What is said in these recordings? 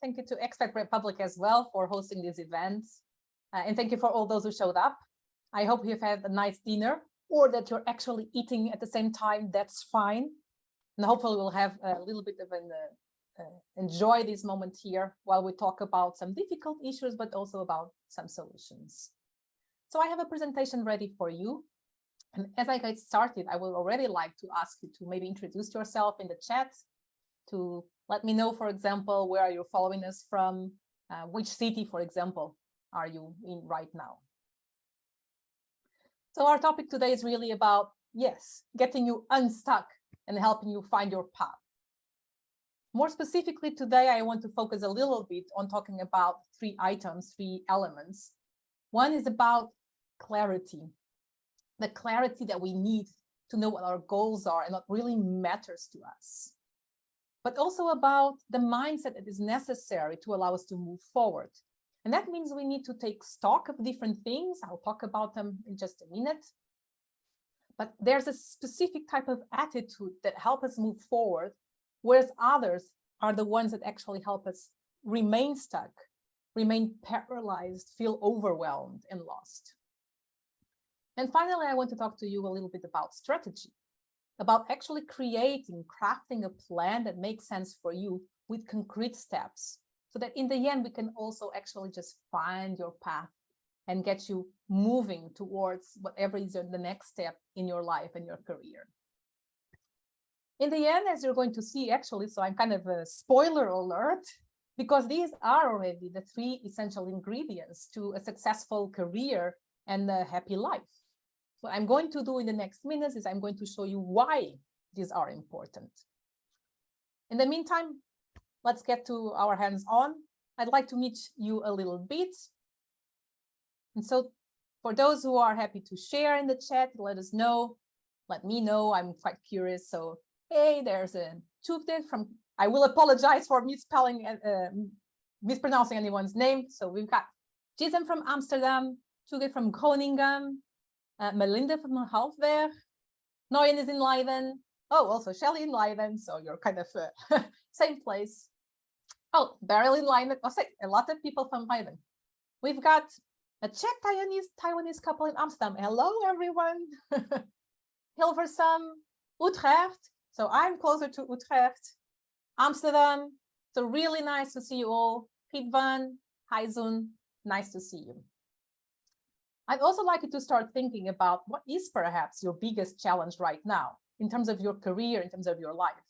Thank you to Expat Republic as well for hosting this event. And thank you for all those who showed up. I hope you've had a nice dinner or that you're actually eating at the same time. That's fine. And hopefully we'll have a little bit of an enjoy this moment here while we talk about some difficult issues, but also about some solutions. So I have a presentation ready for you. And as I get started, I would already like to ask you to maybe introduce yourself in the chat, to let me know, for example, where are you following us from, which city, for example, are you in right now. So our topic today is really about, yes, getting you unstuck and helping you find your path. More specifically today, I want to focus a little bit on talking about three items, three elements. One is about clarity, the clarity that we need to know what our goals are and what really matters to us. But also about the mindset that is necessary to allow us to move forward. And that means we need to take stock of different things. I'll talk about them in just a minute. But there's a specific type of attitude that helps us move forward, whereas others are the ones that actually help us remain stuck, remain paralyzed, feel overwhelmed and lost. And finally, I want to talk to you a little bit about strategy, about actually crafting a plan that makes sense for you with concrete steps, so that in the end, we can also actually just find your path and get you moving towards whatever is the next step in your life and your career. In the end, as you're going to see, actually, so I'm kind of a spoiler alert, because these are already the three essential ingredients to a successful career and a happy life. What I'm going to do in the next minutes is I'm going to show you why these are important. In the meantime, let's get to our hands-on. I'd like to meet you a little bit. And so for those who are happy to share in the chat, let us know, let me know, I'm quite curious. So, hey, there's a Tugde from, I will apologize for mispronouncing anyone's name. So we've got Gisem from Amsterdam, Tugde from Groningen, Melinda from Halfweg, Noyen is in Leiden. Oh, also Shelley in Leiden. So you're kind of same place. Oh, Beryl in Leiden. Oh, a lot of people from Leiden. We've got a Czech Taiwanese couple in Amsterdam. Hello, everyone. Hilversum, Utrecht. So I'm closer to Utrecht. Amsterdam. So really nice to see you all. Piet van, Haizun, nice to see you. I'd also like you to start thinking about what is perhaps your biggest challenge right now in terms of your career, in terms of your life.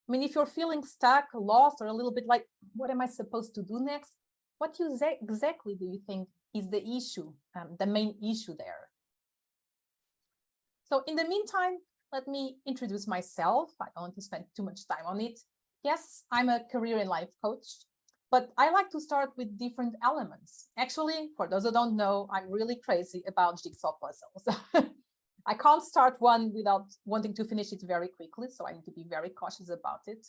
I mean, if you're feeling stuck, lost, or a little bit like, what am I supposed to do next? What exactly do you think is the issue, the main issue there? So in the meantime, let me introduce myself. I don't want to spend too much time on it. Yes, I'm a career and life coach, but I like to start with different elements. Actually, for those who don't know, I'm really crazy about jigsaw puzzles. I can't start one without wanting to finish it very quickly, so I need to be very cautious about it.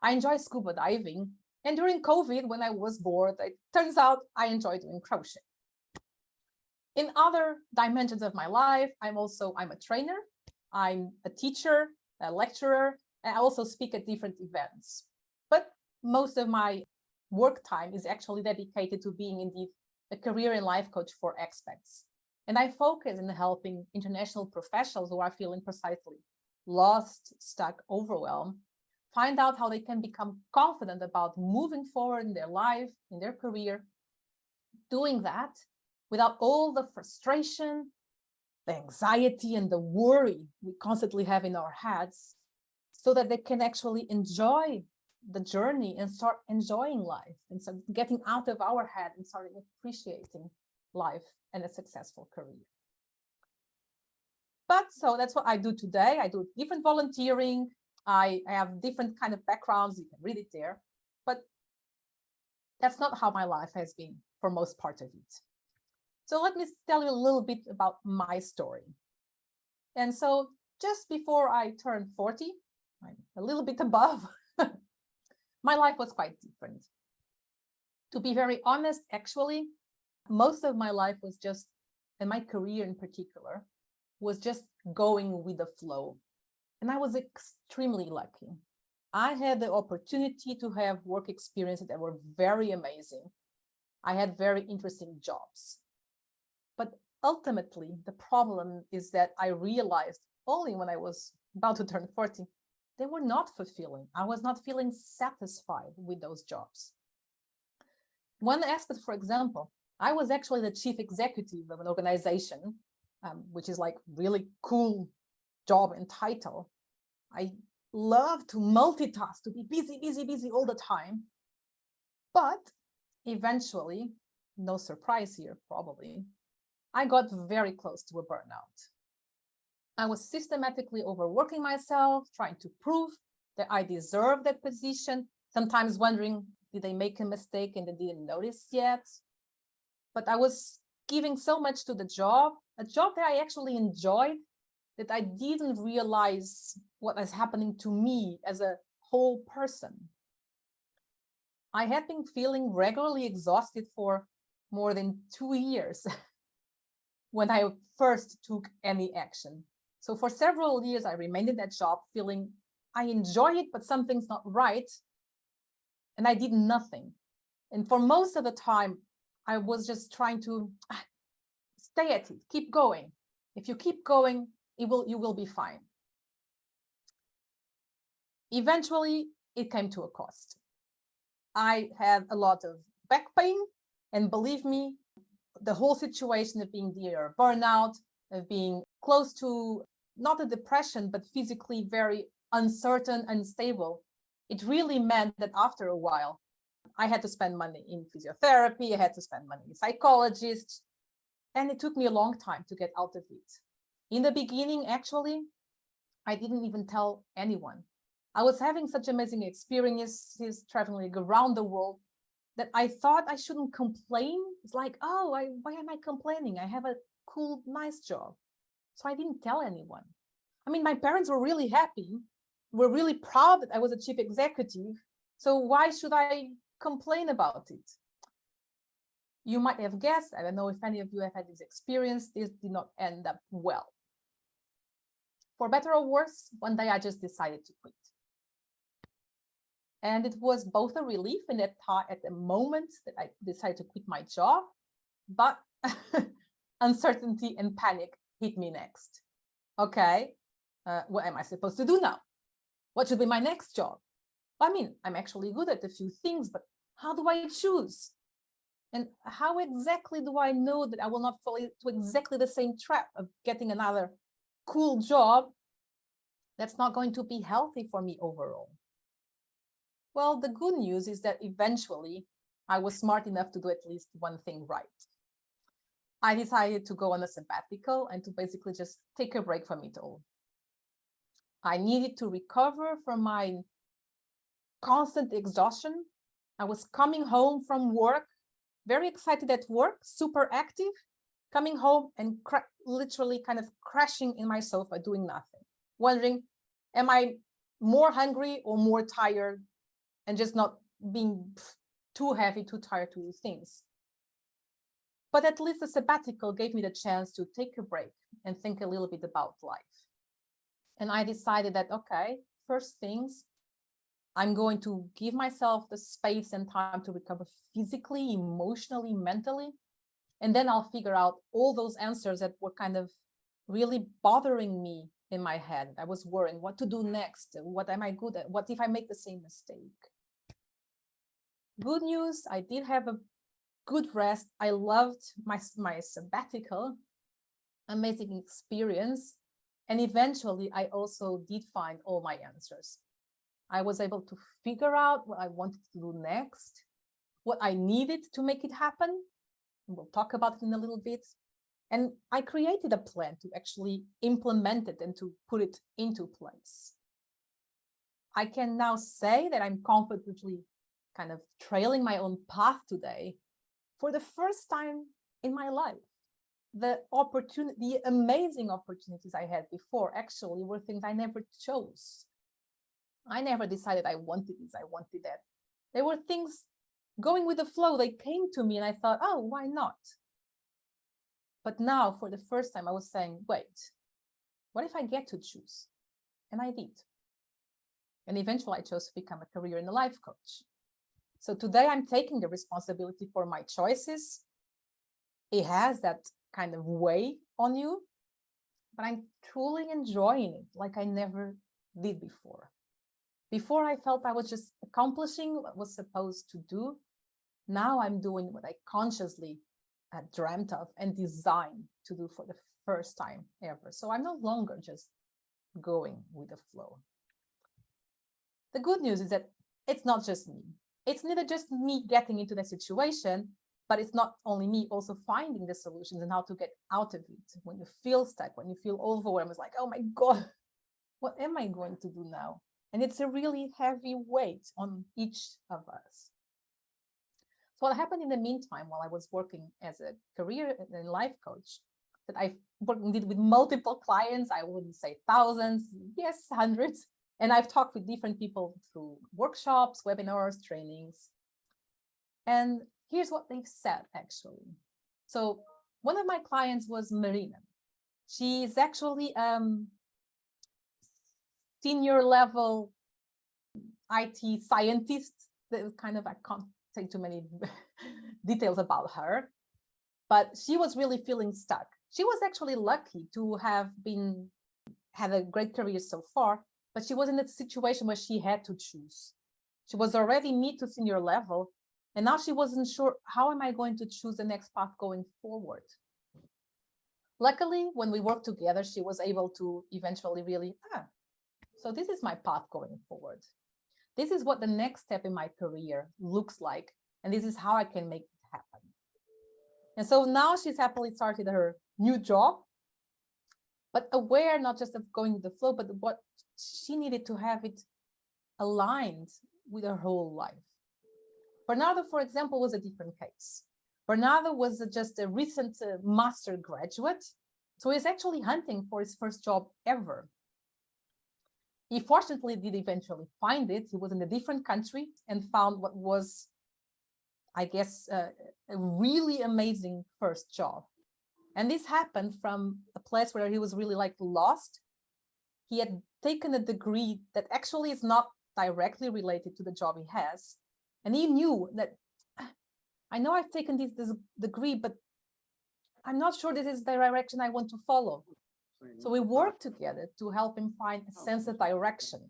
I enjoy scuba diving, and during COVID, when I was bored, it turns out I enjoy doing crochet. In other dimensions of my life, I'm a trainer, I'm a teacher, a lecturer, and I also speak at different events. But most of my work time is actually dedicated to being indeed a career and life coach for expats. And I focus on helping international professionals who are feeling precisely lost, stuck, overwhelmed, find out how they can become confident about moving forward in their life, in their career, doing that without all the frustration, the anxiety, and the worry we constantly have in our heads, so that they can actually enjoy the journey and start enjoying life and start getting out of our head and starting appreciating life and a successful career. But so that's what I do today. I do different volunteering. I have different kind of backgrounds. You can read it there, but that's not how my life has been for most part of it. So let me tell you a little bit about my story. And so just before I turned 40, I'm a little bit above, my life was quite different. To be very honest, actually, most of my life was just, and my career in particular, was just going with the flow. And I was extremely lucky. I had the opportunity to have work experiences that were very amazing. I had very interesting jobs. But ultimately, the problem is that I realized only when I was about to turn 40, they were not fulfilling. I was not feeling satisfied with those jobs. One aspect, for example, I was actually the chief executive of an organization, which is like really cool job and title. I love to multitask, to be busy all the time. But eventually, no surprise here, probably, I got very close to a burnout. I was systematically overworking myself, trying to prove that I deserved that position, sometimes wondering, did they make a mistake and they didn't notice yet? But I was giving so much to the job, a job that I actually enjoyed, that I didn't realize what was happening to me as a whole person. I had been feeling regularly exhausted for more than 2 years when I first took any action. So for several years, I remained in that job feeling I enjoy it, but something's not right. And I did nothing. And for most of the time, I was just trying to stay at it, keep going. If you keep going, you will be fine. Eventually, it came to a cost. I had a lot of back pain, and believe me, the whole situation of being near burnout, of being close to not a depression, but physically very uncertain, unstable, it really meant that after a while, I had to spend money in physiotherapy, I had to spend money in psychologists, and it took me a long time to get out of it. In the beginning, actually, I didn't even tell anyone. I was having such amazing experiences traveling around the world that I thought I shouldn't complain. It's like, oh, why am I complaining? I have a cool, nice job. So I didn't tell anyone. I mean, my parents were really happy, were really proud that I was a chief executive. So why should I complain about it? You might have guessed, I don't know if any of you have had this experience, this did not end up well. For better or worse, one day I just decided to quit. And it was both a relief in that at the moment that I decided to quit my job, but uncertainty and panic hit me next. Okay, what am I supposed to do now? What should be my next job? I mean, I'm actually good at a few things, but how do I choose? And how exactly do I know that I will not fall into exactly the same trap of getting another cool job that's not going to be healthy for me overall? Well, the good news is that eventually I was smart enough to do at least one thing right. I decided to go on a sabbatical and to basically just take a break from it all. I needed to recover from my constant exhaustion. I was coming home from work, very excited at work, super active, coming home and literally kind of crashing in my sofa doing nothing, wondering, am I more hungry or more tired, and just not being too heavy, too tired to do things. But at least the sabbatical gave me the chance to take a break and think a little bit about life. And I decided that, okay, first things, I'm going to give myself the space and time to recover physically, emotionally, mentally. And then I'll figure out all those answers that were kind of really bothering me in my head. I was worrying what to do next. What am I good at? What if I make the same mistake? Good news, I did have a good rest. I loved my sabbatical, amazing experience. And eventually I also did find all my answers. I was able to figure out what I wanted to do next, what I needed to make it happen. We'll talk about it in a little bit. And I created a plan to actually implement it and to put it into place. I can now say that I'm confidently kind of trailing my own path today for the first time in my life. The amazing opportunities I had before actually were things I never chose. I never decided I wanted this, I wanted that. They were things going with the flow. They came to me and I thought, oh, why not? But now for the first time I was saying, wait, what if I get to choose? And I did. And eventually I chose to become a career and a life coach. So today I'm taking the responsibility for my choices. It has that kind of weight on you, but I'm truly enjoying it like I never did before. Before I felt I was just accomplishing what I was supposed to do. Now I'm doing what I consciously dreamt of and designed to do for the first time ever. So I'm no longer just going with the flow. The good news is that it's not just me. It's neither just me getting into the situation, but it's not only me also finding the solutions and how to get out of it. When you feel stuck, when you feel overwhelmed, it's like, oh my God, what am I going to do now? And it's a really heavy weight on each of us. So what happened in the meantime, while I was working as a career and life coach, that I did with multiple clients, I wouldn't say thousands, yes, hundreds. And I've talked with different people through workshops, webinars, trainings. And here's what they've said, actually. So one of my clients was Marina. She's actually senior level IT scientist. That kind of, I can't say too many details about her, but she was really feeling stuck. She was actually lucky to have had a great career so far, but she was in a situation where she had to choose. She was already mid to senior level, and now she wasn't sure, how am I going to choose the next path going forward? Luckily, when we worked together, she was able to eventually really, so this is my path going forward. This is what the next step in my career looks like, and this is how I can make it happen. And so now she's happily started her new job, but aware not just of going with the flow, but what she needed to have it aligned with her whole life. Bernardo, for example, was a different case. Bernardo was just a recent master graduate, so he's actually hunting for his first job ever. He fortunately did eventually find it. He was in a different country and found what was, I guess, a really amazing first job. And this happened from a place where he was really like lost. He had taken a degree that actually is not directly related to the job he has. And he knew that, I know I've taken this degree, but I'm not sure this is the direction I want to follow. So we worked together to help him find a sense of direction.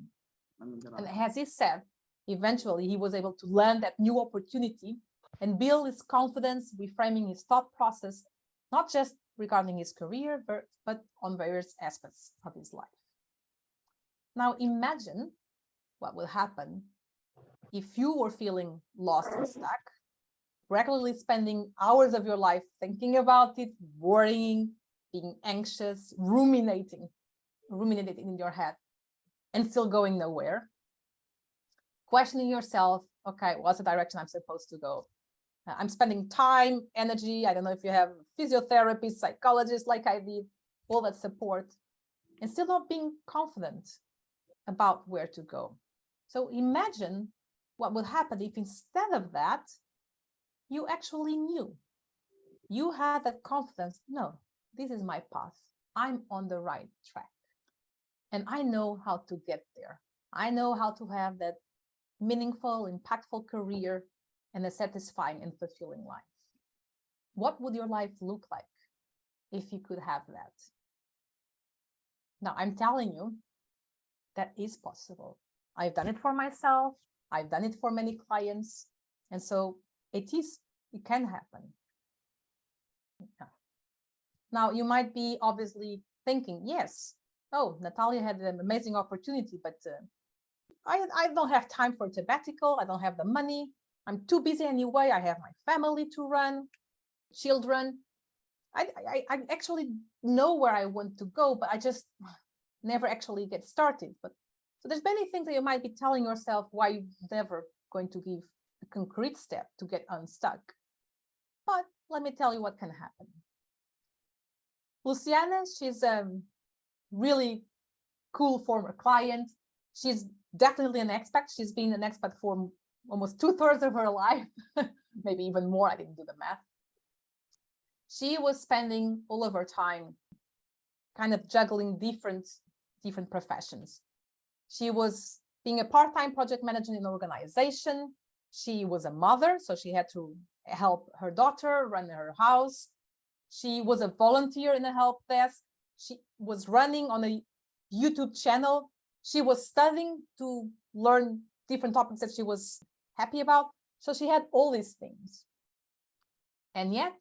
And as he said, eventually he was able to land that new opportunity and build his confidence, reframing his thought process, not just regarding his career, but on various aspects of his life. Now imagine what will happen if you were feeling lost and stuck, regularly spending hours of your life thinking about it, worrying, being anxious, ruminating in your head, and still going nowhere. Questioning yourself, okay, what's the direction I'm supposed to go? I'm spending time, energy, I don't know if you have physiotherapists, psychologists like I did, all that support, and still not being confident about where to go. So imagine what would happen if instead of that, you actually knew. You had that confidence, no, this is my path. I'm on the right track. And I know how to get there. I know how to have that meaningful, impactful career and a satisfying and fulfilling life. What would your life look like if you could have that? Now, I'm telling you, that is possible. I've done it for myself. I've done it for many clients. And so it can happen. Yeah. Now, you might be obviously thinking, yes, oh, Natália had an amazing opportunity, but I don't have time for a sabbatical. I don't have the money. I'm too busy anyway. I have my family to run, children. I actually know where I want to go, but I just never actually get started. But so there's many things that you might be telling yourself why you're never going to give a concrete step to get unstuck. But let me tell you what can happen. Luciana, she's a really cool former client. She's definitely an expat. She's been an expat for almost 2/3 of her life, maybe even more. I didn't do the math. She was spending all of her time kind of juggling different professions. She was being a part-time project manager in an organization. She was a mother, so she had to help her daughter run her house. She was a volunteer in a help desk. She was running on a YouTube channel. She was studying to learn different topics that she was happy about. So she had all these things. And yet,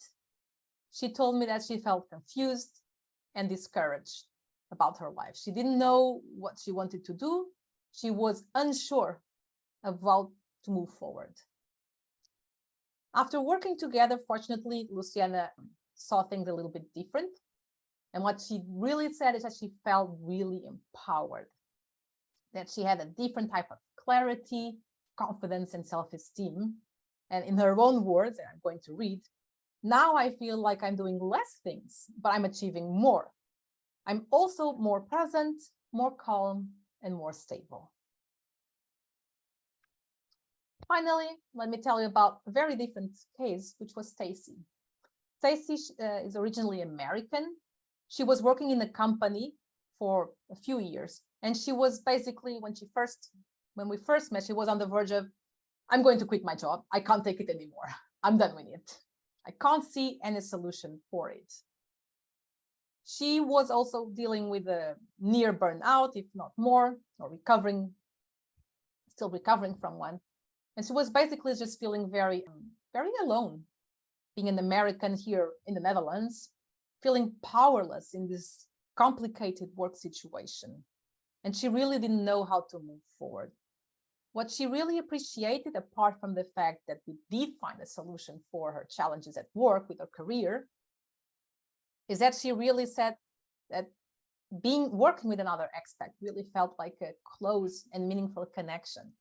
she told me that she felt confused and discouraged about her life. She didn't know what she wanted to do. She was unsure of how to move forward. After working together, fortunately, Luciana saw things a little bit different. And what she really said is that she felt really empowered, that she had a different type of clarity, confidence, and self-esteem. And in her own words, and I'm going to read, "Now I feel like I'm doing less things, but I'm achieving more. I'm also more present, more calm, and more stable." Finally, let me tell you about a very different case, which was Stacy. Stacy is originally American. She was working in a company for a few years, and she was basically, when we first met, she was on the verge of, "I'm going to quit my job. I can't take it anymore. I'm done with it. I can't see any solution for it." She was also dealing with a near burnout, if not more, or still recovering from one. And she was basically just feeling very, very alone, being an American here in the Netherlands, feeling powerless in this complicated work situation. And she really didn't know how to move forward. What she really appreciated, apart from the fact that we did find a solution for her challenges at work with her career, is that she really said that working with another expat really felt like a close and meaningful connection.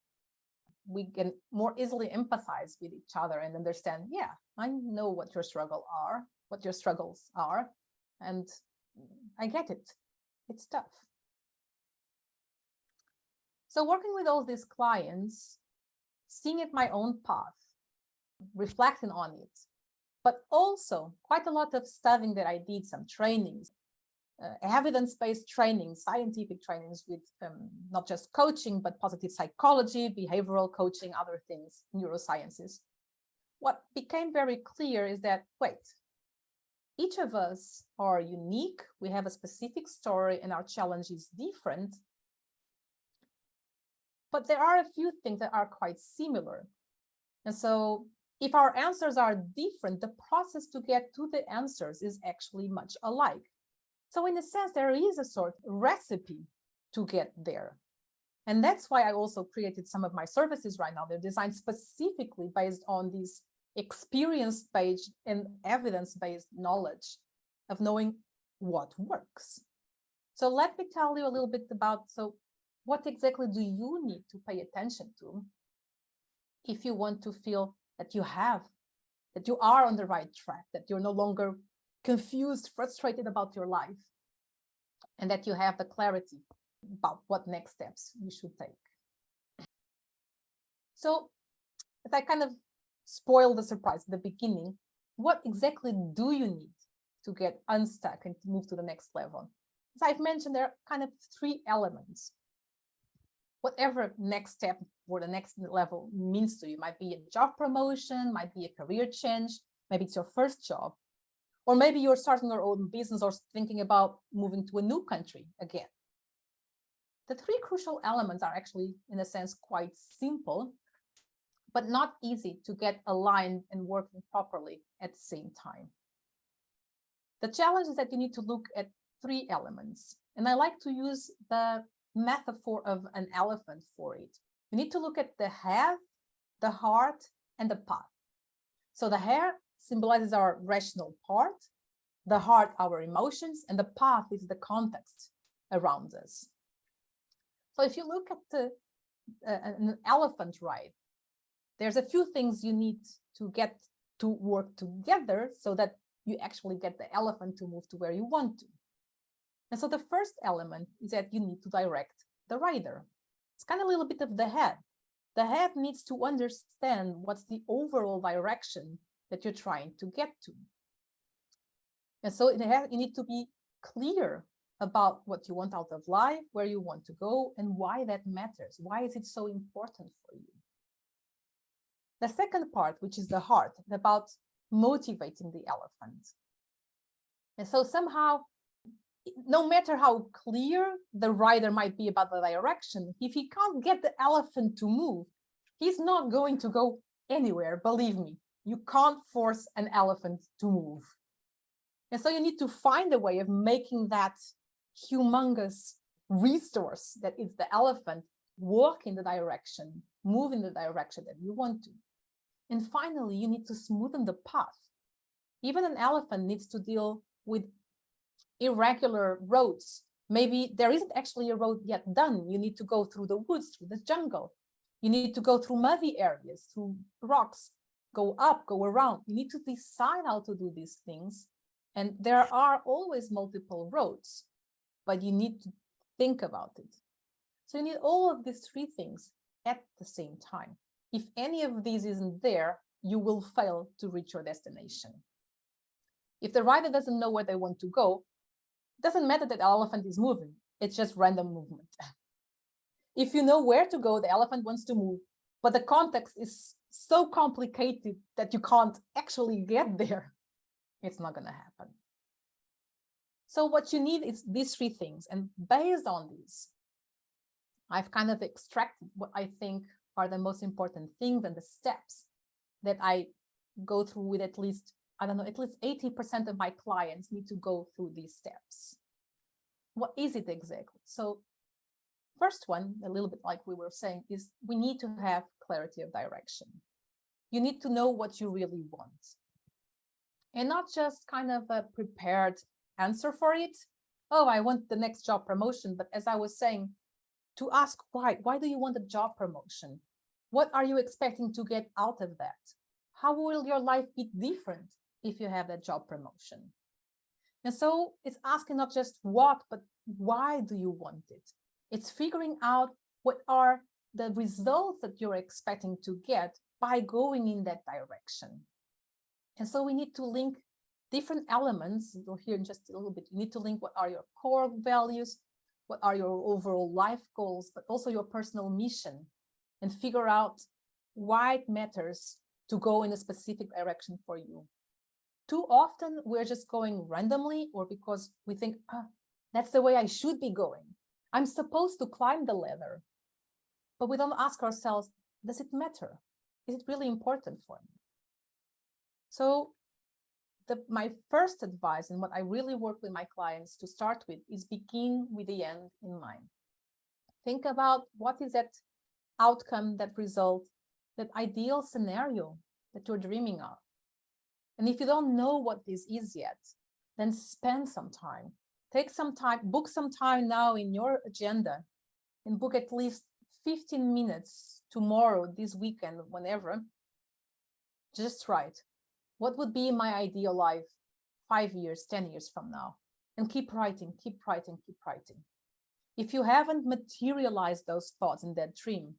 We can more easily empathize with each other and understand, yeah, I know what your struggles are, and I get it. It's tough. So working with all these clients, seeing it my own path, reflecting on it, but also quite a lot of studying that I did, some trainings, evidence-based trainings, scientific trainings with not just coaching, but positive psychology, behavioral coaching, other things, neurosciences. What became very clear is that, wait, each of us are unique. We have a specific story and our challenge is different. But there are a few things that are quite similar. And so if our answers are different, the process to get to the answers is actually much alike. So in a sense, there is a sort of recipe to get there. And that's why I also created some of my services right now. They're designed specifically based on this experience-based and evidence-based knowledge of knowing what works. So let me tell you a little bit about, what exactly do you need to pay attention to if you want to feel that you are on the right track, that you're no longer confused, frustrated about your life, and that you have the clarity about what next steps you should take. So if I kind of spoil the surprise at the beginning, what exactly do you need to get unstuck and to move to the next level? As I've mentioned, there are kind of 3 elements. Whatever next step or the next level means to you, might be a job promotion, might be a career change, maybe it's your first job, or maybe you're starting your own business or thinking about moving to a new country again. The 3 crucial elements are actually, in a sense, quite simple, but not easy to get aligned and working properly at the same time. The challenge is that you need to look at 3 elements, and I like to use the metaphor of an elephant for it. You need to look at the head, the heart, and the path. So the head symbolizes our rational part, the heart, our emotions, and the path is the context around us. So if you look at an elephant ride, there's a few things you need to get to work together so that you actually get the elephant to move to where you want to. And so the first element is that you need to direct the rider. It's kind of a little bit of the head. The head needs to understand what's the overall direction that you're trying to get to. And so you need to be clear about what you want out of life, where you want to go, and why that matters. Why is it so important for you? The second part, which is the heart, about motivating the elephant. And so somehow, no matter how clear the rider might be about the direction, if he can't get the elephant to move, he's not going to go anywhere. Believe me, you can't force an elephant to move. And so you need to find a way of making that humongous resource that is the elephant walk in the direction, move in the direction that you want to. And finally, you need to smoothen the path. Even an elephant needs to deal with irregular roads. Maybe there isn't actually a road yet done. You need to go through the woods, through the jungle. You need to go through muddy areas, through rocks, go up, go around. You need to decide how to do these things. And there are always multiple roads, but you need to think about it. So you need all of these three things at the same time. If any of these isn't there, you will fail to reach your destination. If the rider doesn't know where they want to go, it doesn't matter that the elephant is moving. It's just random movement. If you know where to go, the elephant wants to move, but the context is so complicated that you can't actually get there, it's not going to happen. So what you need is these three things. And based on these, I've kind of extracted what I think are the most important things and the steps that I go through with at least 80% of my clients need to go through these steps. What is it exactly? So first one, a little bit like we were saying, is we need to have clarity of direction. You need to know what you really want. And not just kind of a prepared answer for it. Oh, I want the next job promotion. But as I was saying, to ask why. Why do you want a job promotion? What are you expecting to get out of that? How will your life be different if you have that job promotion? And so it's asking not just what, but why do you want it? It's figuring out what are the results that you're expecting to get by going in that direction. And so we need to link different elements. We'll hear in just a little bit. You need to link what are your core values, what are your overall life goals, but also your personal mission, and figure out why it matters to go in a specific direction for you. Too often, we're just going randomly or because we think, that's the way I should be going. I'm supposed to climb the ladder. But we don't ask ourselves, does it matter? Is it really important for me? So my first advice and what I really work with my clients to start with is begin with the end in mind. Think about what is that outcome, that result, that ideal scenario that you're dreaming of. And if you don't know what this is yet, then spend some time. Take some time, book some time now in your agenda and book at least 15 minutes tomorrow, this weekend, whenever. Just write, what would be my ideal life 5 years, 10 years from now? And keep writing, keep writing, keep writing. If you haven't materialized those thoughts in that dream,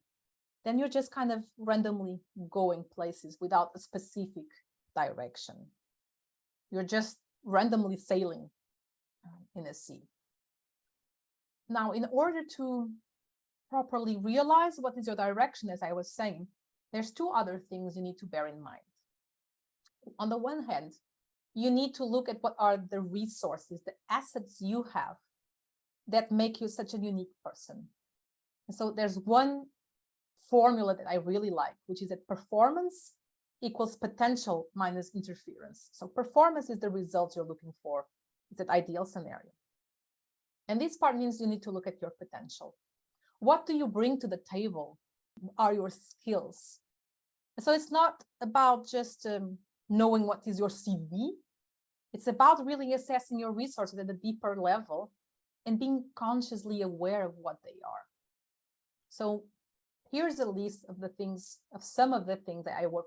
then you're just kind of randomly going places without a specific direction. You're just randomly sailing in a sea. Now, in order to properly realize what is your direction, as I was saying, there's two other things you need to bear in mind. On the one hand, you need to look at what are the resources, the assets you have that make you such a unique person. And so there's one formula that I really like, which is that performance equals potential minus interference. So performance is the results you're looking for. It's an ideal scenario. And this part means you need to look at your potential. What do you bring to the table? Are your skills? And so it's not about just knowing what is your CV. It's about really assessing your resources at a deeper level and being consciously aware of what they are. So here's a list of the things, of some of the things that I work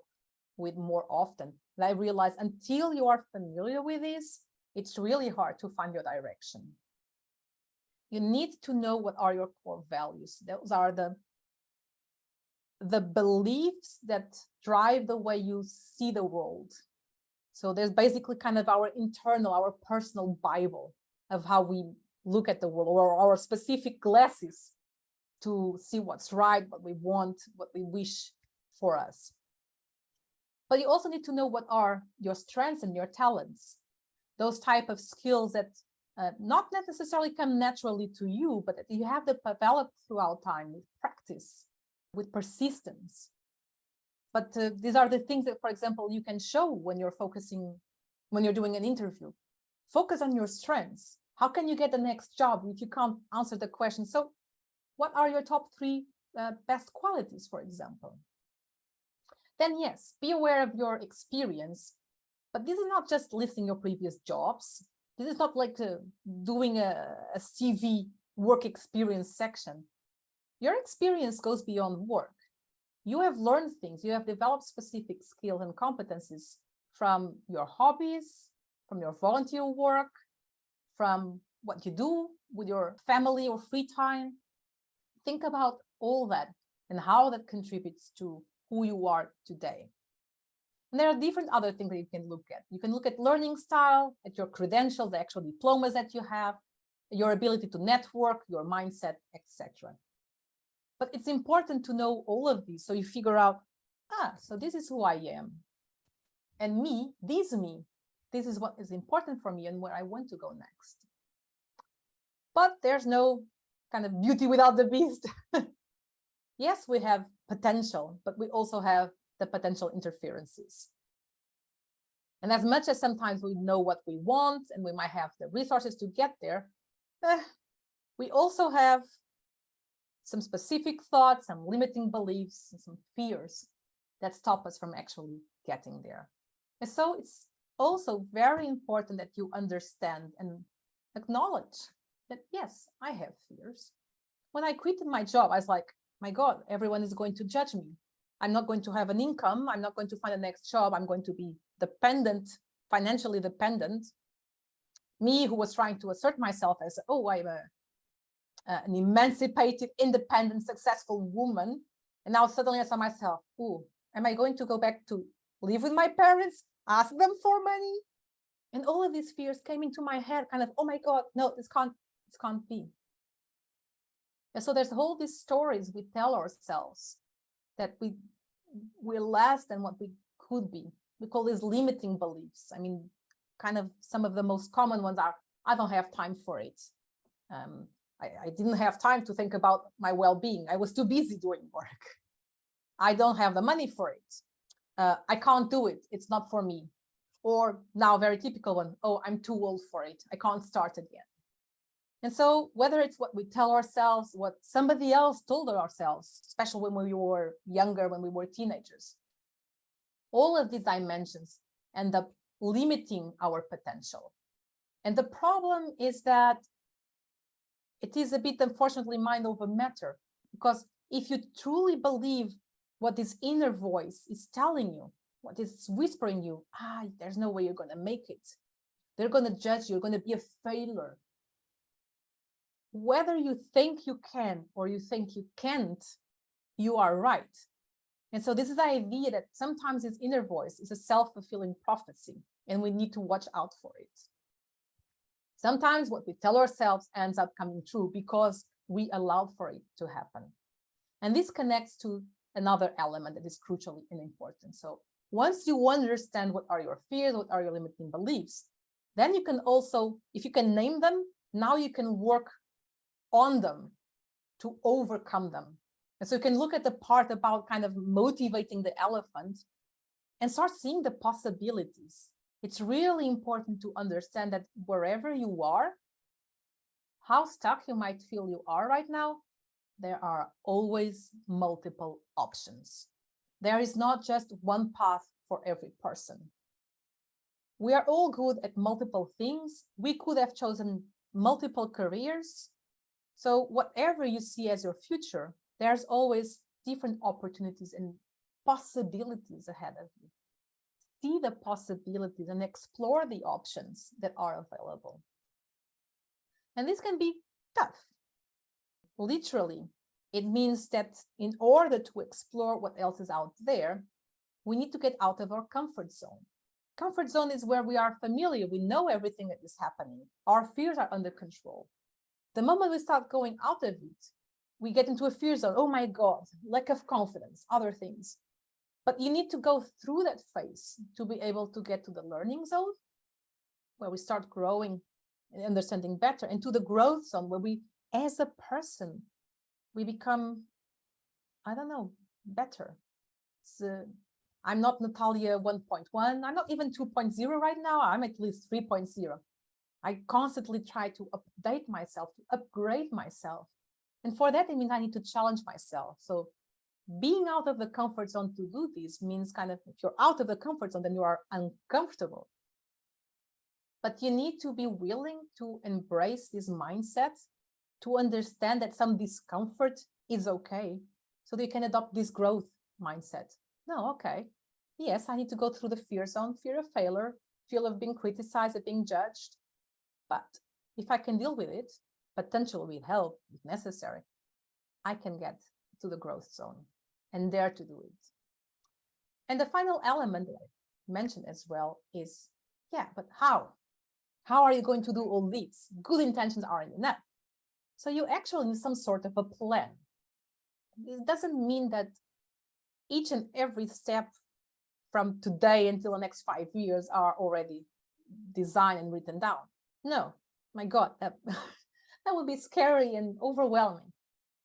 with more often. And I realize until you are familiar with this, it's really hard to find your direction. You need to know what are your core values. Those are the beliefs that drive the way you see the world. So there's basically kind of our internal, our personal Bible of how we look at the world, or our specific glasses to see what's right, what we want, what we wish for us. But you also need to know what are your strengths and your talents, those type of skills that not necessarily come naturally to you, but that you have to develop throughout time with practice, with persistence. But these are the things that, for example, you can show when you're doing an interview. Focus on your strengths. How can you get the next job if you can't answer the question? So what are your top 3 best qualities, for example? Then yes, be aware of your experience, but this is not just listing your previous jobs. This is not like doing a CV work experience section. Your experience goes beyond work. You have learned things, you have developed specific skills and competencies from your hobbies, from your volunteer work, from what you do with your family or free time. Think about all that and how that contributes to who you are today. And there are different other things that you can look at. You can look at learning style, at your credentials, the actual diplomas that you have, your ability to network, your mindset, etc. But it's important to know all of these so you figure out, so this is who I am. And me, this is what is important for me and where I want to go next. But there's no kind of beauty without the beast. Yes, we have potential, but we also have the potential interferences. And as much as sometimes we know what we want and we might have the resources to get there, we also have some specific thoughts, some limiting beliefs, and some fears that stop us from actually getting there. And so it's also very important that you understand and acknowledge that, yes, I have fears. When I quitted my job, I was like, my God, everyone is going to judge me. I'm not going to have an income. I'm not going to find the next job. I'm going to be dependent, financially dependent. Me, who was trying to assert myself as, I'm an emancipated, independent, successful woman. And now suddenly I saw myself, am I going to go back to live with my parents, ask them for money? And all of these fears came into my head, kind of, oh my God, no, this can't be. And so there's all these stories we tell ourselves that we're less than what we could be. We call these limiting beliefs. I mean, kind of some of the most common ones are, I don't have time for it. I didn't have time to think about my well-being. I was too busy doing work. I don't have the money for it. I can't do it. It's not for me. Or now, very typical one, I'm too old for it. I can't start again. And so whether it's what we tell ourselves, what somebody else told ourselves, especially when we were younger, when we were teenagers, all of these dimensions end up limiting our potential. And the problem is that it is a bit, unfortunately, mind over matter, because if you truly believe what this inner voice is telling you, what is whispering you, there's no way you're going to make it. They're going to judge you. You're going to be a failure. Whether you think you can or you think you can't, you are right. And so this is the idea that sometimes this inner voice is a self-fulfilling prophecy, and we need to watch out for it. Sometimes what we tell ourselves ends up coming true because we allowed for it to happen. And this connects to another element that is crucially important. So once you understand what are your fears, what are your limiting beliefs, then you can also, if you can name them, now you can work on them to overcome them. And so you can look at the part about kind of motivating the elephant and start seeing the possibilities. It's really important to understand that wherever you are, how stuck you might feel you are right now, there are always multiple options. There is not just one path for every person. We are all good at multiple things. We could have chosen multiple careers. So whatever you see as your future, there's always different opportunities and possibilities ahead of you. See the possibilities and explore the options that are available. And this can be tough. Literally, it means that in order to explore what else is out there, we need to get out of our comfort zone. Comfort zone is where we are familiar. We know everything that is happening. Our fears are under control. The moment we start going out of it, we get into a fear zone. Oh my God, lack of confidence, other things. But you need to go through that phase to be able to get to the learning zone, where we start growing and understanding better, and to the growth zone, where we, as a person, we become, I don't know, better. So I'm not Natália 1.1. I'm not even 2.0 right now. I'm at least 3.0. I constantly try to update myself, to upgrade myself. And for that, it means I need to challenge myself. So being out of the comfort zone to do this means kind of, if you're out of the comfort zone, then you are uncomfortable. But you need to be willing to embrace this mindset, to understand that some discomfort is okay, so that you can adopt this growth mindset. No, okay. Yes, I need to go through the fear zone, fear of failure, fear of being criticized, of being judged. But if I can deal with it, potentially with help, if necessary, I can get to the growth zone and dare to do it. And the final element that I mentioned as well is, yeah, but how? How are you going to do all these? Good intentions aren't enough. So you actually need some sort of a plan. It doesn't mean that each and every step from today until the next 5 years are already designed and written down. No, my God, that would be scary and overwhelming.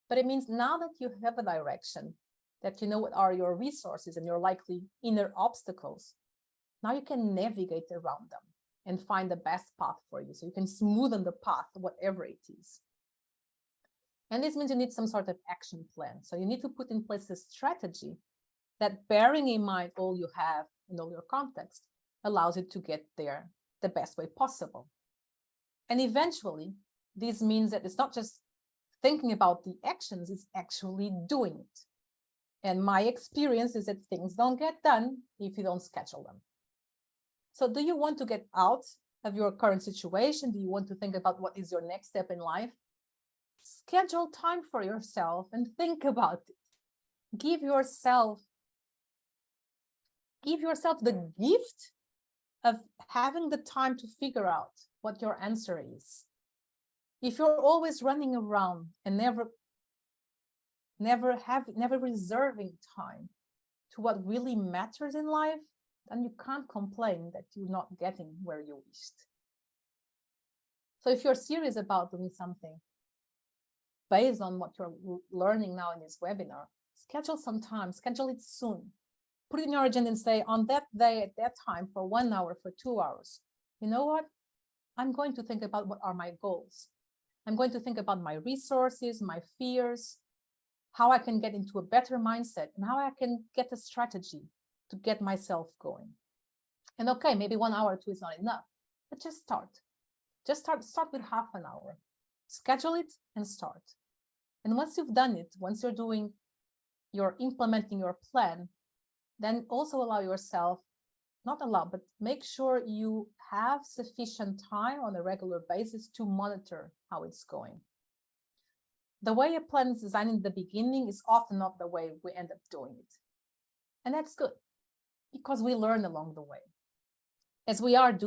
But it means now that you have a direction, that you know what are your resources and your likely inner obstacles, now you can navigate around them and find the best path for you. So you can smoothen the path, whatever it is. And this means you need some sort of action plan. So you need to put in place a strategy that, bearing in mind all you have and all your context, allows you to get there the best way possible. And eventually, this means that it's not just thinking about the actions, it's actually doing it. And my experience is that things don't get done if you don't schedule them. So do you want to get out of your current situation? Do you want to think about what is your next step in life? Schedule time for yourself and think about it. Give yourself the gift of having the time to figure out what your answer is. If you're always running around and never reserving time to what really matters in life, then you can't complain that you're not getting where you wished. So if you're serious about doing something based on what you're learning now in this webinar, schedule some time, schedule it soon. Put it in your agenda and say, on that day, at that time, for 1 hour, for 2 hours, you know what? I'm going to think about what are my goals. I'm going to think about my resources, my fears, how I can get into a better mindset, and how I can get a strategy to get myself going. And okay, maybe 1 hour or 2 is not enough, but just start. Just start with half an hour. Schedule it and start. And once you've done it, once you're implementing your plan, then also allow yourself, not allow, but make sure you have sufficient time on a regular basis to monitor how it's going. The way a plan is designed in the beginning is often not the way we end up doing it. And that's good, because we learn along the way. As we are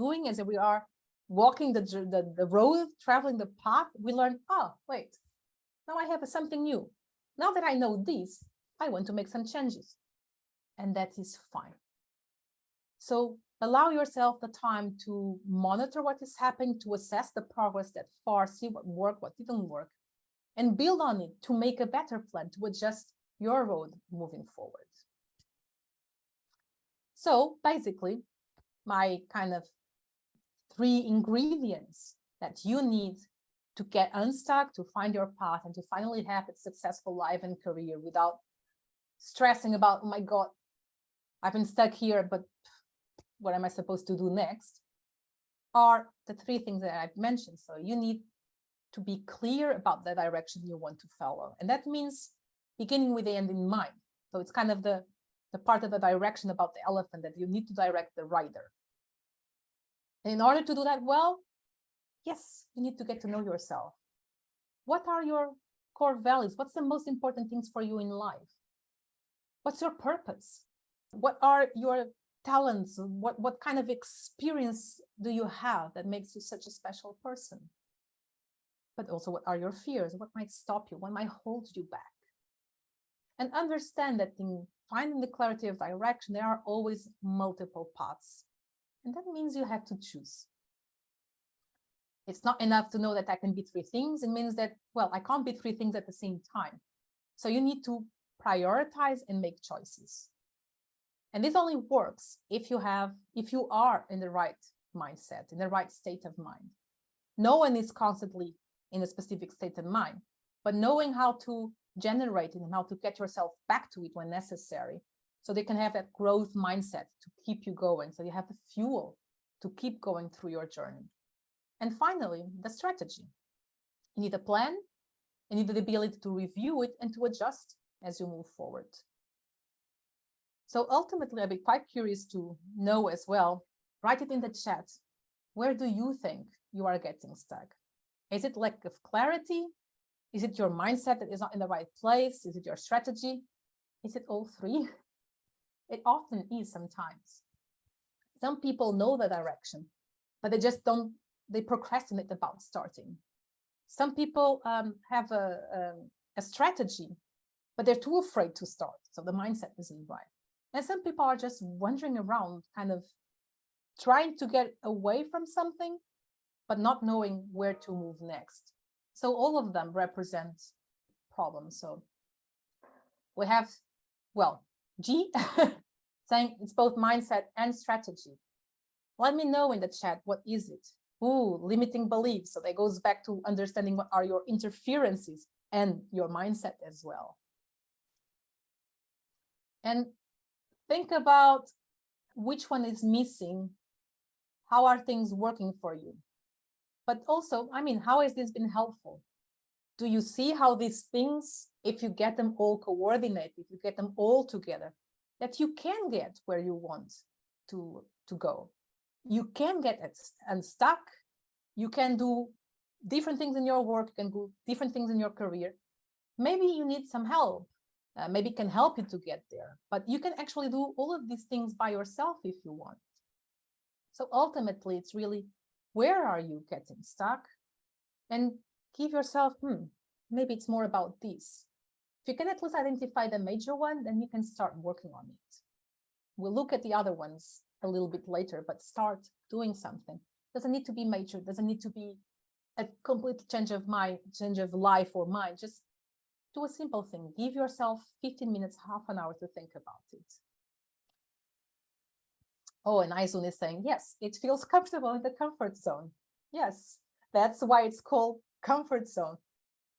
walking the road, traveling the path, we learn, oh, wait, now I have something new. Now that I know this, I want to make some changes. And that is fine. So allow yourself the time to monitor what is happening, to assess the progress that far, see what worked, what didn't work, and build on it to make a better plan, to adjust your road moving forward. So basically, my kind of 3 ingredients that you need to get unstuck, to find your path, and to finally have a successful life and career without stressing about, oh my God, I've been stuck here, but what am I supposed to do next? Are the 3 things that I've mentioned. So you need to be clear about the direction you want to follow. And that means beginning with the end in mind. So it's kind of the part of the direction about the elephant, that you need to direct the rider. And in order to do that well, yes, you need to get to know yourself. What are your core values? What's the most important things for you in life? What's your purpose? What are your talents? What kind of experience do you have that makes you such a special person? but also what are your fears? What might stop you? What might hold you back? And understand that in finding the clarity of direction, there are always multiple paths. And that means you have to choose. It's not enough to know that I can be three things. It means that, well, I can't be three things at the same time. So you need to prioritize and make choices. And this only works if you are in the right mindset, in the right state of mind. No one is constantly in a specific state of mind, but knowing how to generate it and how to get yourself back to it when necessary, so they can have that growth mindset to keep you going, so you have the fuel to keep going through your journey. And finally, the strategy. You need a plan, you need the ability to review it and to adjust as you move forward. So ultimately, I'd be quite curious to know as well, write it in the chat. Where do you think you are getting stuck? Is it lack of clarity? Is it your mindset that is not in the right place? Is it your strategy? Is it all three? It often is sometimes. Some people know the direction, but they procrastinate about starting. Some people have a strategy, but they're too afraid to start. So the mindset isn't right. And some people are just wandering around, kind of trying to get away from something, but not knowing where to move next. So all of them represent problems. So we have, well, G saying it's both mindset and strategy. Let me know in the chat, what is it? Ooh, limiting beliefs. So that goes back to understanding what are your interferences and your mindset as well. And think about which one is missing. How are things working for you? But also, I mean, how has this been helpful? Do you see how these things, if you get them all coordinated, if you get them all together, that you can get where you want to go? You can get unstuck. You can do different things in your work. You can do different things in your career. Maybe you need some help. Maybe it can help you to get there. But you can actually do all of these things by yourself if you want. So ultimately, it's really, where are you getting stuck? And give yourself, maybe it's more about this. If you can at least identify the major one, then you can start working on it. We'll look at the other ones a little bit later, but start doing something. Doesn't need to be major, doesn't need to be a complete change of life or mind. Just do a simple thing. Give yourself 15 minutes, half an hour to think about it. Oh, and Aizun is saying, yes, it feels comfortable in the comfort zone. Yes, that's why it's called comfort zone,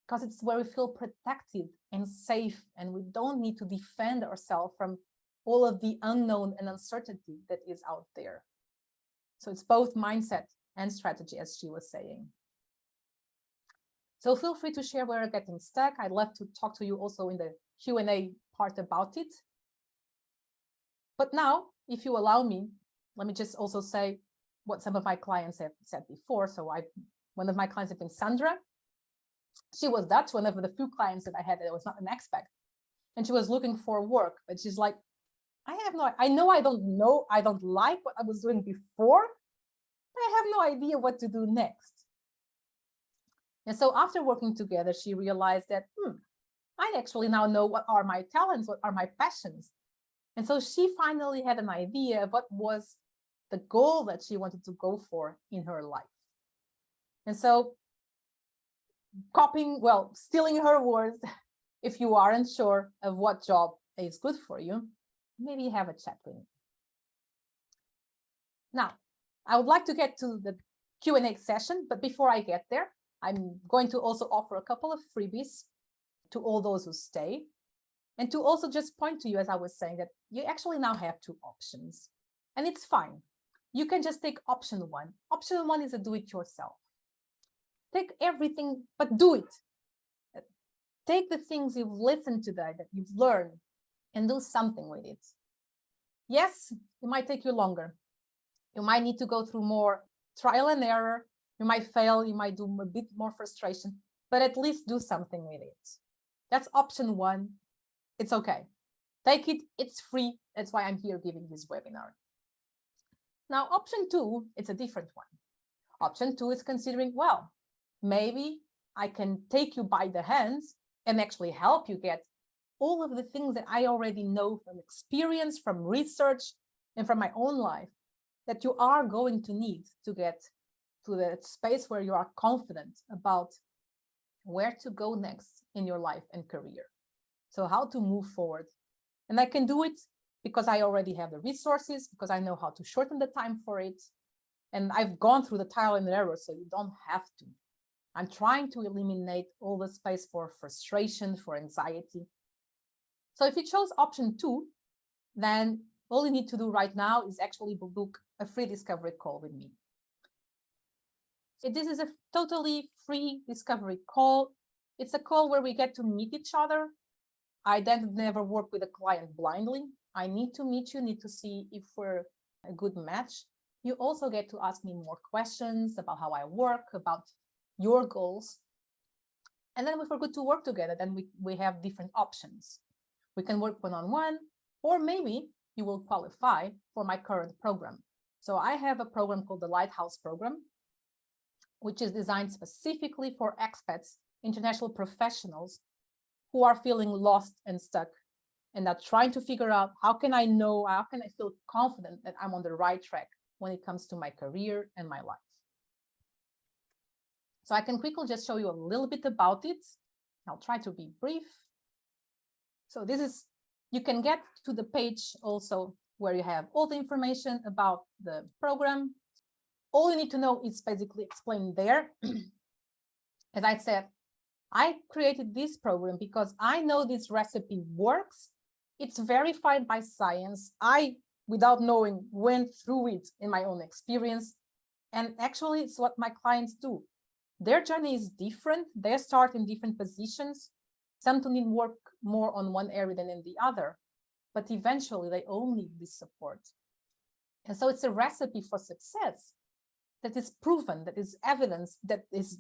because it's where we feel protected and safe, and we don't need to defend ourselves from all of the unknown and uncertainty that is out there. So it's both mindset and strategy, as she was saying. So feel free to share where you're getting stuck. I'd love to talk to you also in the Q&A part about it. But now, if you allow me, let me just also say what some of my clients have said before. So one of my clients has been Sandra. She was Dutch, one of the few clients that I had that was not an expat. And she was looking for work, but she's like, I know I don't like what I was doing before, but I have no idea what to do next. And so after working together, she realized that, I actually now know what are my talents, what are my passions. And so she finally had an idea of what was the goal that she wanted to go for in her life. And so stealing her words, if you aren't sure of what job is good for you, maybe have a chat with me. Now, I would like to get to the Q&A session, but before I get there, I'm going to also offer a couple of freebies to all those who stay. And to also just point to you, as I was saying, that you actually now have two options. And it's fine. You can just take option one. Option one is a do-it-yourself. Take everything, but do it. Take the things you've listened to that you've learned, and do something with it. Yes, it might take you longer. You might need to go through more trial and error. You might fail. You might do a bit more frustration, but at least do something with it. That's option one. It's okay. Take it. It's free. That's why I'm here giving this webinar. Now, option two, it's a different one. Option two is considering, well, maybe I can take you by the hands and actually help you get all of the things that I already know from experience, from research, and from my own life that you are going to need to get to the space where you are confident about where to go next in your life and career. So how to move forward. And I can do it because I already have the resources, because I know how to shorten the time for it. And I've gone through the trial and error, so you don't have to. I'm trying to eliminate all the space for frustration, for anxiety. So if you chose option 2, then all you need to do right now is actually book a free discovery call with me. This is a totally free discovery call. It's a call where we get to meet each other. I then never work with a client blindly. I need to meet you, need to see if we're a good match. You also get to ask me more questions about how I work, about your goals. And then if we're good to work together, then we have different options. We can work one-on-one, or maybe you will qualify for my current program. So I have a program called the Lighthouse Program, which is designed specifically for expats, international professionals who are feeling lost and stuck and are trying to figure out how can I feel confident that I'm on the right track when it comes to my career and my life. So I can quickly just show you a little bit about it. I'll try to be brief. So you can get to the page also where you have all the information about the program. All you need to know is basically explained there. As I said, I created this program because I know this recipe works. It's verified by science. I, without knowing, went through it in my own experience. And actually, it's what my clients do. Their journey is different. They start in different positions. Some need work more on one area than in the other, but eventually they all need this support. And so it's a recipe for success that is proven, that is evidence, that is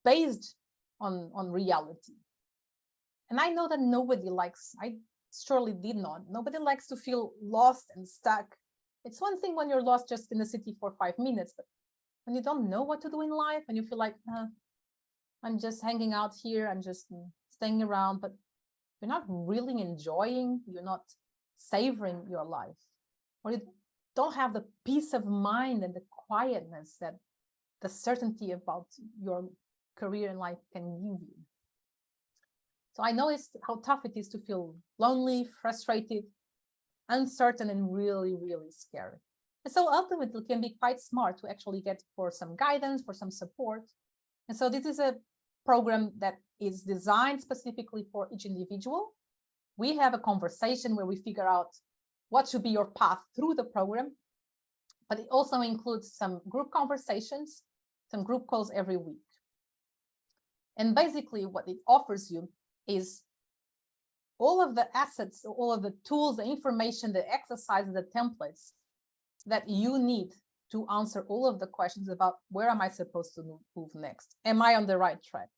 based on reality. And I know that I surely did not. Nobody likes to feel lost and stuck. It's one thing when you're lost just in the city for 5 minutes, but when you don't know what to do in life and you feel like, I'm just hanging out here, I'm just staying around, but you're not really enjoying, you're not savoring your life, or you don't have the peace of mind and the quietness that the certainty about your career and life can give you. So I know how tough it is to feel lonely, frustrated, uncertain, and really, really scary. And so ultimately it can be quite smart to actually get for some guidance, for some support. And so this is a program that is designed specifically for each individual. We have a conversation where we figure out what should be your path through the program, but it also includes some group conversations, some group calls every week. And basically what it offers you is all of the assets, all of the tools, the information, the exercises, the templates that you need to answer all of the questions about where am I supposed to move next? Am I on the right track?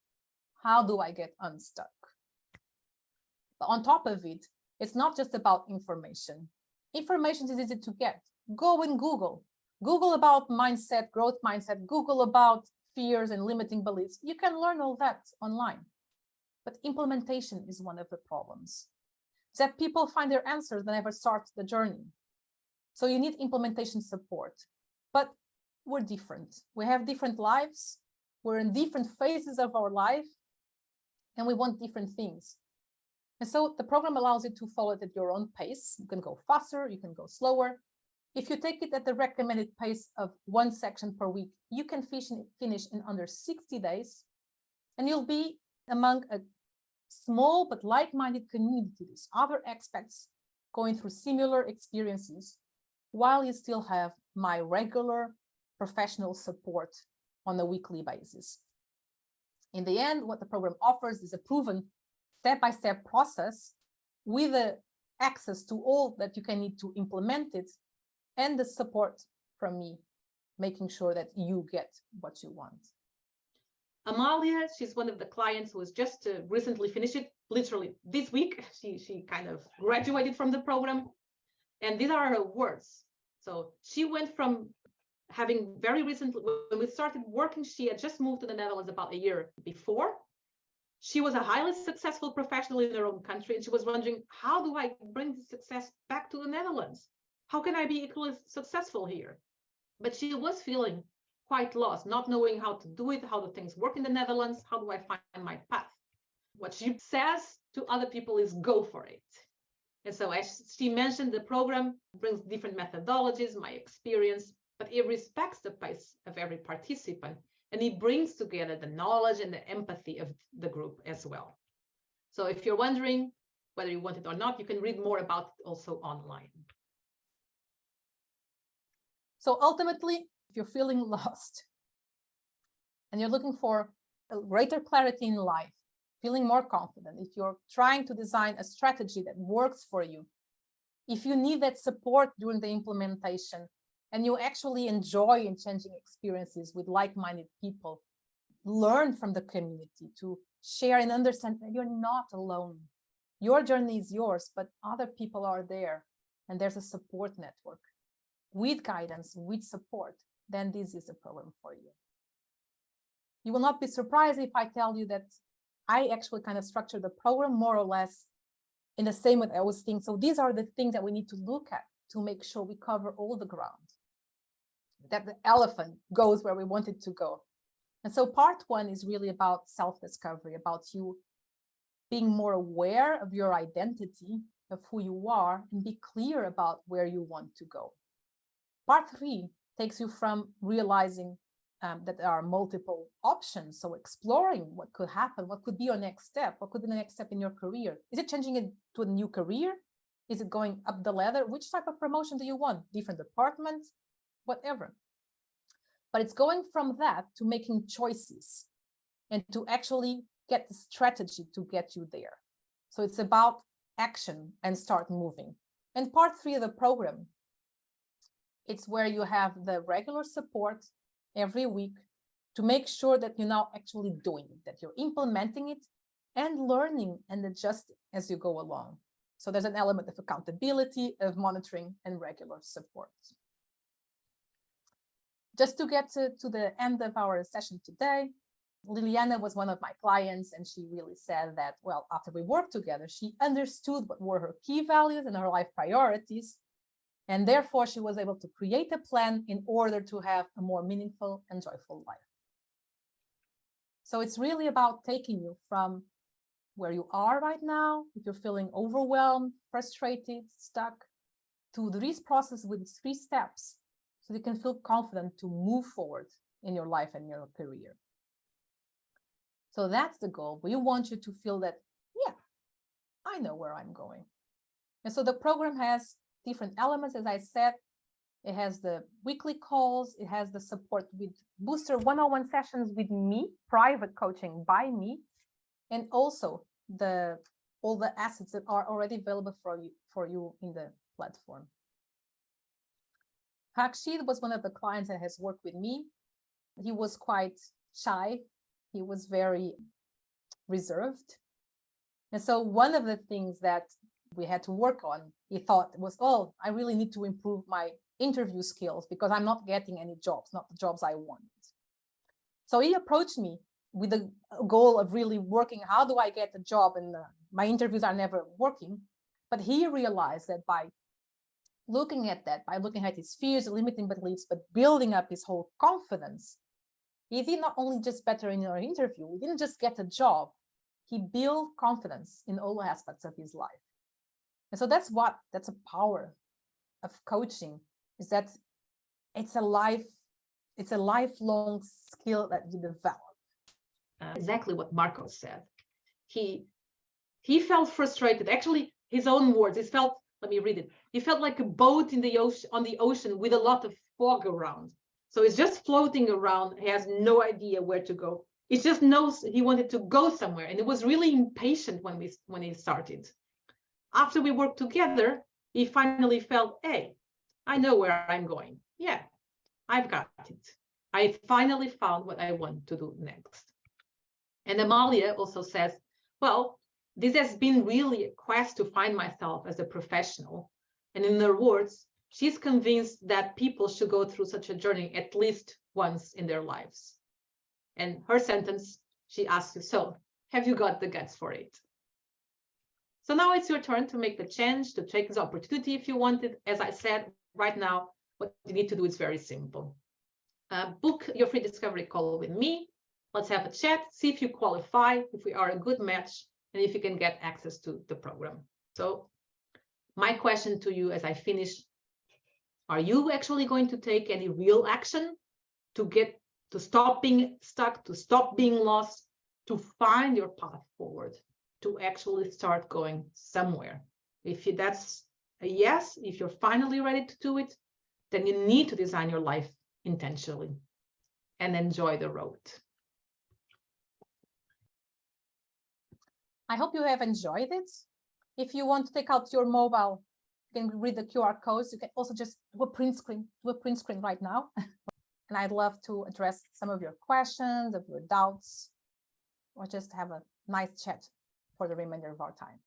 How do I get unstuck? But on top of it, it's not just about information. Information is easy to get. Go and Google. Google about mindset, growth mindset, Google about fears and limiting beliefs. You can learn all that online. But implementation is one of the problems. That people find their answers but never start the journey. So you need implementation support. But we're different. We have different lives. We're in different phases of our life, and we want different things. And so the program allows you to follow it at your own pace. You can go faster, you can go slower. If you take it at the recommended pace of 1 section per week, you can finish in under 60 days, and you'll be among a small but like-minded community with other expats going through similar experiences, while you still have my regular professional support on a weekly basis. In the end, what the program offers is a proven step-by-step process with the access to all that you can need to implement it, and the support from me, making sure that you get what you want. Amalia, she's one of the clients who has just recently finished it, literally this week. She kind of graduated from the program, and these are her words. So she went from having very recently, when we started working, she had just moved to the Netherlands about a year before. She was a highly successful professional in her own country, and she was wondering, how do I bring the success back to the Netherlands? How can I be equally successful here? But she was feeling quite lost, not knowing how to do it, how do things work in the Netherlands, how do I find my path? What she says to other people is go for it. And so as she mentioned, the program brings different methodologies, my experience, but it respects the pace of every participant, and it brings together the knowledge and the empathy of the group as well. So if you're wondering whether you want it or not, you can read more about it also online. So ultimately, if you're feeling lost and you're looking for a greater clarity in life, feeling more confident, if you're trying to design a strategy that works for you, if you need that support during the implementation, and you actually enjoy in changing experiences with like-minded people, learn from the community to share and understand that you're not alone. Your journey is yours, but other people are there, and there's a support network. With guidance, with support, then this is a program for you. You will not be surprised if I tell you that I actually kind of structured the program more or less in the same way I was thinking. So these are the things that we need to look at to make sure we cover all the ground, that the elephant goes where we want it to go. And so part one is really about self-discovery, about you being more aware of your identity, of who you are, and be clear about where you want to go. Part three takes you from realizing that there are multiple options. So exploring what could happen, what could be your next step, what could be the next step in your career? Is it changing it to a new career? Is it going up the ladder? Which type of promotion do you want? Different departments, whatever. But it's going from that to making choices and to actually get the strategy to get you there. So it's about action and start moving. And part three of the program, it's where you have the regular support every week to make sure that you're now actually doing it, that you're implementing it and learning and adjusting as you go along. So there's an element of accountability, of monitoring, and regular support. Just to get to the end of our session today, Liliana was one of my clients, and she really said that, well, after we worked together, she understood what were her key values and her life priorities. And therefore, she was able to create a plan in order to have a more meaningful and joyful life. So it's really about taking you from where you are right now, if you're feeling overwhelmed, frustrated, stuck, to this process with 3 steps, so you can feel confident to move forward in your life and your career. So that's the goal. We want you to feel that, yeah, I know where I'm going. And so the program has different elements, as I said. It has the weekly calls, it has the support with booster one-on-one sessions with me, private coaching by me, and also all the assets that are already available for you in the platform. Hakshid was one of the clients that has worked with me. He was quite shy. He was very reserved. And so one of the things that we had to work on, he thought was, oh, I really need to improve my interview skills because I'm not getting any jobs, not the jobs I want. So he approached me with the goal of really working, how do I get a job? And my interviews are never working. But he realized that by looking at that, by looking at his fears, limiting beliefs, but building up his whole confidence, he did not only just better in our interview, he didn't just get a job, he built confidence in all aspects of his life. And so that's a power of coaching, is that it's a lifelong skill that you develop. Exactly what Marco said. He felt frustrated. Actually, his own words, let me read it. He felt like a boat in the ocean, on the ocean with a lot of fog around. So he's just floating around. He has no idea where to go. He just knows he wanted to go somewhere, and he was really impatient when he started. After we worked together, he finally felt, hey, I know where I'm going. Yeah, I've got it. I finally found what I want to do next. And Amalia also says, well, this has been really a quest to find myself as a professional. And in her words, she's convinced that people should go through such a journey at least once in their lives. And her sentence, she asks you, so have you got the guts for it? So now it's your turn to make the change, to take this opportunity if you want it. As I said, right now, what you need to do is very simple. Book your free discovery call with me. Let's have a chat, see if you qualify, if we are a good match, and if you can get access to the program. So my question to you as I finish, are you actually going to take any real action to stop being stuck, to stop being lost, to find your path forward, to actually start going somewhere? If that's a yes, if you're finally ready to do it, then you need to design your life intentionally and enjoy the road. I hope you have enjoyed it. If you want to take out your mobile, you can read the QR codes. You can also just do a print screen right now. And I'd love to address some of your questions, of your doubts, or just have a nice chat for the remainder of our time.